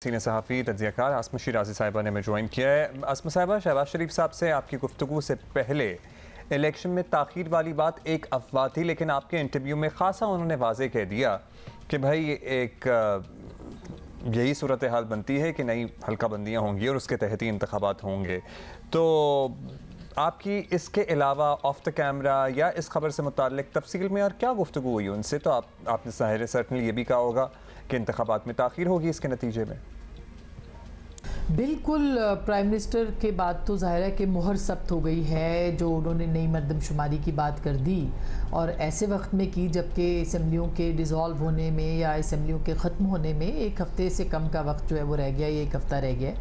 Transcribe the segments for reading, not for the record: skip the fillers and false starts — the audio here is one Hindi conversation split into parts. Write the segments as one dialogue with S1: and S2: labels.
S1: सीनियर सहाफ़ी तज्ज़ियाकार आसमा शिराज़ी साहिबा ने हमें ज्वाइन किया है। आसमा साहिबा, शहबाज शरीफ साहब से आपकी गुफ्तगू से पहले इलेक्शन में ताख़ीर वाली बात एक अफवाह थी, लेकिन आपके इंटरव्यू में ख़ासा उन्होंने वाज़े कह दिया कि भाई एक यही सूरत हाल बनती है कि नई हल्का बंदियाँ होंगी और उसके तहत ही इंतखाबात होंगे। तो आपकी इसके अलावा ऑफ द कैमरा या इस खबर से मुताल्लिक तफसील में और क्या गुफ्तगू हुई उनसे? तो आपने ज़ाहिर सर्टनली ये भी कहा होगा कि इंतखाबात में ताख़ीर होगी इसके नतीजे में।
S2: बिल्कुल, प्राइम मिनिस्टर के बाद तो ज़ाहिर है कि मुहर सख्त हो गई है जो उन्होंने नई मरदमशुमारी की बात कर दी और ऐसे वक्त में की जबकि असम्बलियों के डिज़ोल्व होने में या असम्बलियों के ख़त्म होने में एक हफ़्ते से कम का वक्त जो है वो रह गया, ये एक हफ़्ता रह गया।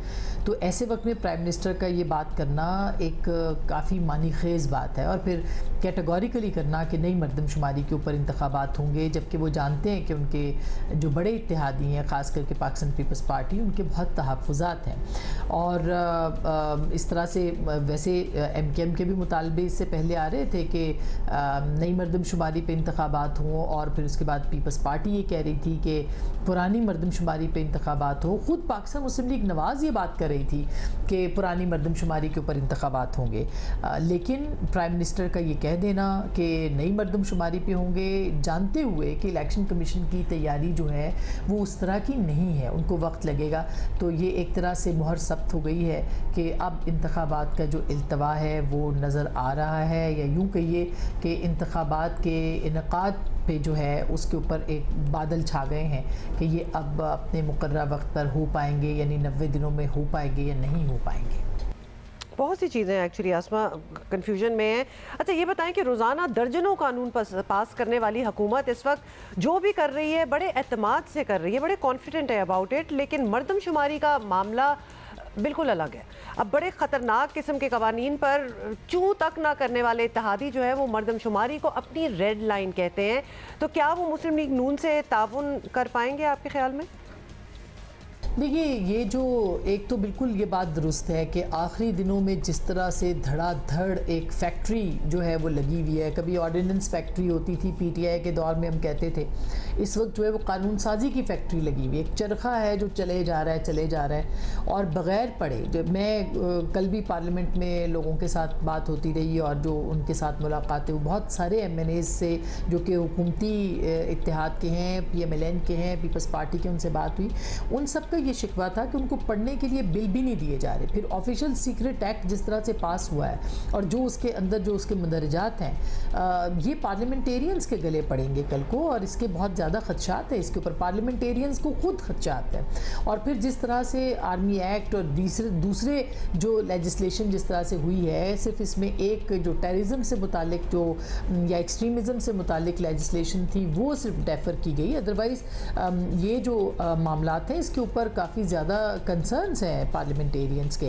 S2: तो ऐसे वक्त में प्राइम मिनिस्टर का ये बात करना एक काफ़ी मानी खेज़ बात है और फिर कैटेगोरिकली करना कि नई मरदमशुमारी के ऊपर इंतखाबात होंगे, जबकि वो जानते हैं कि उनके जो बड़े इत्तेहादी हैं ख़ास करके पाकिस्तान पीपल्स पार्टी, उनके बहुत तहफ़्फ़ुज़ात हैं और इस तरह से वैसे MKM के भी मुतालबे इससे पहले आ रहे थे कि नई मरदमशुमारी पे इंतखाबात हों और फिर उसके बाद पीपल्स पार्टी ये कह रही थी कि पुरानी मरदमशुमारी पे इंतखाबात हो। ख़ुद पाकिस्तान मुस्लिम लीग नवाज़ ये बात कर रही थी कि पुरानी मरदमशुमारी के ऊपर इंतखाबात होंगे, लेकिन प्राइम मिनिस्टर का ये कह देना कि नई मरदमशुमारी पे होंगे, जानते हुए कि इलेक्शन कमीशन की तैयारी जो है वो उस तरह की नहीं है, उनको वक्त लगेगा। तो ये एक तरह से मुहर सख्त हो गई है कि अब इंतखाबात का जो इल्तवा है वो नज़र आ रहा है, या यूँ कहिए कि इंतखाबात के इनकाद पे जो है उसके ऊपर एक बादल छा गए हैं कि ये अब अपने मुकर्रर वक्त पर हो पाएंगे, यानी 90 दिनों में हो पाएंगे या नहीं हो पाएंगे।
S3: बहुत सी चीज़ें एक्चुअली आसमा कन्फ्यूजन में है। अच्छा, ये बताएं कि रोज़ाना दर्जनों कानून पास करने वाली हुकूमत इस वक्त जो भी कर रही है बड़े एतमाद से कर रही है, बड़े कॉन्फिडेंट है अबाउट इट, लेकिन मरदमशुमारी का मामला बिल्कुल अलग है। अब बड़े ख़तरनाक किस्म के कवानीन पर चू तक ना करने वाले इत्तेहादी जो है वो मरदमशुमारी को अपनी रेड लाइन कहते हैं। तो क्या वो मुस्लिम लीग नून से ताउन कर पाएंगे आपके ख्याल में?
S2: देखिए, ये जो एक तो बिल्कुल ये बात दुरुस्त है कि आखिरी दिनों में जिस तरह से धड़ाधड़ एक फैक्ट्री जो है वो लगी हुई है, कभी ऑर्डिनेंस फैक्ट्री होती थी PTI के दौर में हम कहते थे, इस वक्त जो है वो कानून साजी की फैक्ट्री लगी हुई है, एक चरखा है जो चले जा रहा है और बग़ैर पढ़े। जब मैं कल भी पार्लियामेंट में लोगों के साथ बात होती रही और जो उनके साथ मुलाकातें, वो बहुत सारे MNAs से जो कि हुकूमती इत्तेहाद के हैं, PMLN के हैं, पीपल्स पार्टी के, उनसे बात हुई। उन सब का ये शिकवा था कि उनको पढ़ने के लिए बिल भी नहीं दिए जा रहे। फिर ऑफिशियल सीक्रेट एक्ट जिस तरह से पास हुआ है और जो उसके अंदर जो उसके मंदरजात हैं, ये पार्लियामेंटेरियंस के गले पड़ेंगे कल को और इसके बहुत ज़्यादा खदशात है इसके ऊपर, पार्लियामेंटेरियंस को खुद खदशात है। और फिर जिस तरह से आर्मी एक्ट और दूसरे जो लेजिस्लेशन जिस तरह से हुई है, सिर्फ इसमें एक जो टेररिज्म से मुतालिक जो या एक्सट्रीमिज़म से मुतालिक लेजिस्लेशन थी वो सिर्फ डेफर की गई। अदरवाइज़ ये जो मामलात हैं इसके ऊपर काफ़ी ज़्यादा कंसर्न्स हैं पार्लियामेंटेरियंस के।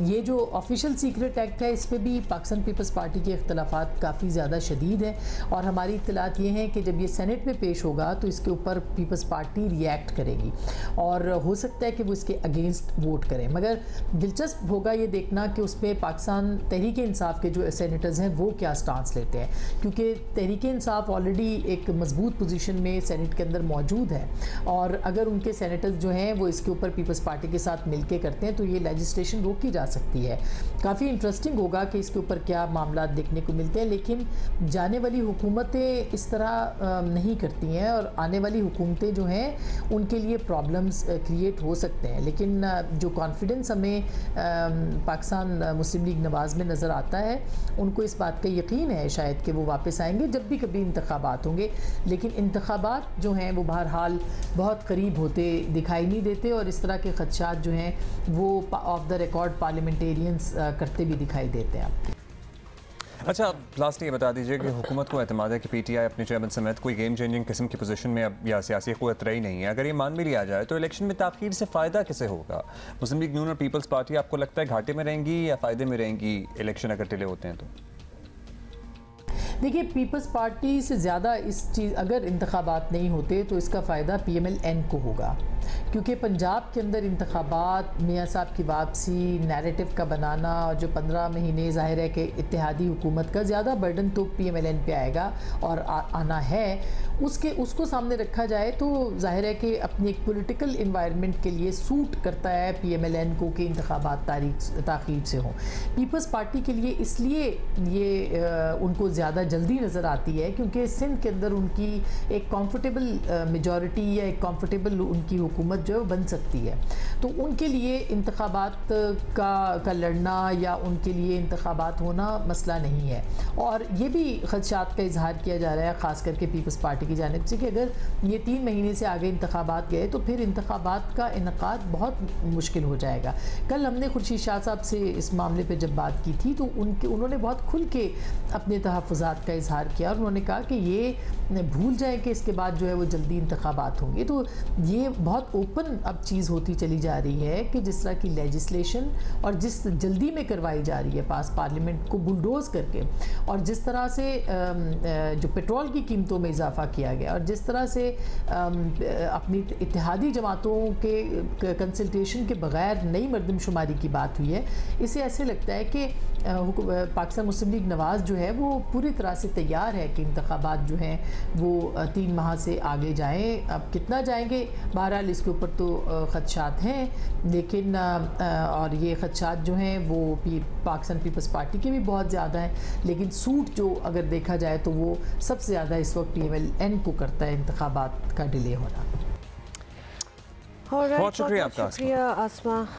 S2: ये जो ऑफिशियल सीक्रेट एक्ट है इस पर भी पाकिस्तान पीपल्स पार्टी के इख्तलाफात काफ़ी ज़्यादा शदीद हैं और हमारी इत्तलात ये हैं कि जब ये सेनेट में पेश होगा तो इसके ऊपर पीपल्स पार्टी रिएक्ट करेगी और हो सकता है कि वो इसके अगेंस्ट वोट करें। मगर दिलचस्प होगा ये देखना कि उस पर पाकिस्तान तहरीक इंसाफ के जो सेनेटर्स हैं वो क्या स्टांस लेते हैं, क्योंकि तहरीक इंसाफ ऑलरेडी एक मजबूत पोजीशन में सेनेट के अंदर मौजूद है और अगर उनके सेनेटर्स जो हैं वो इसके ऊपर पीपल्स पार्टी के साथ मिलके करते हैं तो ये लेजिस्लेशन रोकी जा सकती है। काफ़ी इंटरेस्टिंग होगा कि इसके ऊपर क्या मामला देखने को मिलते हैं, लेकिन जाने वाली हुकूमतें इस तरह नहीं करती हैं और आने वाली हुकूमतें जो हैं उनके लिए प्रॉब्लम्स क्रिएट हो सकते हैं। लेकिन जो कॉन्फिडेंस हमें पाकिस्तान मुस्लिम लीग नवाज़ में नज़र आता है, उनको इस बात का यकीन है शायद कि वो वापस आएंगे जब भी कभी इंतखाबात होंगे। लेकिन इंतखाबात जो हैं वो बहरहाल बहुत करीब होते दिखाई नहीं देते और इस तरह के खदशात जो हैं वो ऑफ द रिकॉर्ड पार्लियामेंटेरियंस करते भी दिखाई देते हैं आपके।
S1: अच्छा, लास्ट ये बता दीजिए कि हुकूमत को एतमाद है कि PTI अपने चेयरमैन समेत कोई गेम चेंजिंग किस्म की पोजीशन में अब या सियासी क़ुव्वत रही नहीं है। अगर ये मान भी लिया जाए तो इलेक्शन में ताख़ीर से फ़ायदा किसे होगा? मुस्लिम लीग नून और पीपल्स पार्टी आपको लगता है घाटे में रहेंगी या फ़ायदे में रहेंगी इलेक्शन अगर डिले होते हैं तो?
S2: देखिए, पीपल्स पार्टी से ज़्यादा इस चीज़, अगर इंतखाबात नहीं होते तो इसका फ़ायदा PMLN को होगा क्योंकि पंजाब के अंदर इंतखाबात, मियाँ साहब की वापसी, नैरेटिव का बनाना और जो 15 महीने ज़ाहिर है कि इत्तेहादी हुकूमत का ज़्यादा बर्डन तो PMLN पे आएगा और आना है, उसको सामने रखा जाए तो जाहिर है कि अपनी एक पॉलिटिकल इन्वायरमेंट के लिए सूट करता है PMLN को कि इंतखाबात ताख़ीर से हों। पीपल्स पार्टी के लिए इसलिए ये उनको ज़्यादा जल्दी नज़र आती है क्योंकि सिंध के अंदर उनकी एक कंफर्टेबल मेजॉरिटी या एक कंफर्टेबल उनकी हुकूमत जो है बन सकती है। तो उनके लिए इंतखाबात का लड़ना या उनके लिए इंतखाबात होना मसला नहीं है। और ये भी खदशात का इजहार किया जा रहा है ख़ास करके पीपल्स पार्टी की जानिब से कि अगर ये 3 महीने से आगे इंतखाबात गए तो फिर इंतखाबात का इनकाद बहुत मुश्किल हो जाएगा। कल हमने खुर्शीद शाह साहब से इस मामले पे जब बात की थी तो उन्होंने बहुत खुल के अपने तहफ़्फ़ुज़ात का इजहार किया और उन्होंने कहा कि ये भूल जाए कि इसके बाद जो है वो जल्दी इंतखाबात होंगे। तो ये बहुत ओपन अब चीज़ होती चली जा रही है कि जिस तरह की लेजिस्लेशन और जिस जल्दी में करवाई जा रही है पास पार्लियामेंट को बुलडोज करके, और जिस तरह से जो पेट्रोल की कीमतों में इजाफा किया गया और जिस तरह से अपनी इत्तेहादी जमातों के कंसल्टेशन के बगैर नई मरदमशुमारी की बात हुई है, इससे ऐसे लगता है कि पाकिस्तान मुस्लिम लीग नवाज़ जो है वो पूरी तरह से तैयार है कि इंतखाबात जो हैं वो 3 माह से आगे जाएं। अब कितना जाएंगे बहरहाल इसके ऊपर तो खदशात हैं, लेकिन और ये खदशात जो हैं वो पाकिस्तान पीपल्स पार्टी के भी बहुत ज़्यादा हैं, लेकिन सूट जो अगर देखा जाए तो वो सबसे ज़्यादा इस वक्त PMLN को करता है इंतखाबात का डिले होना।
S1: बहुत शुक्रिया आपका।
S3: शुक्रिया आसमा।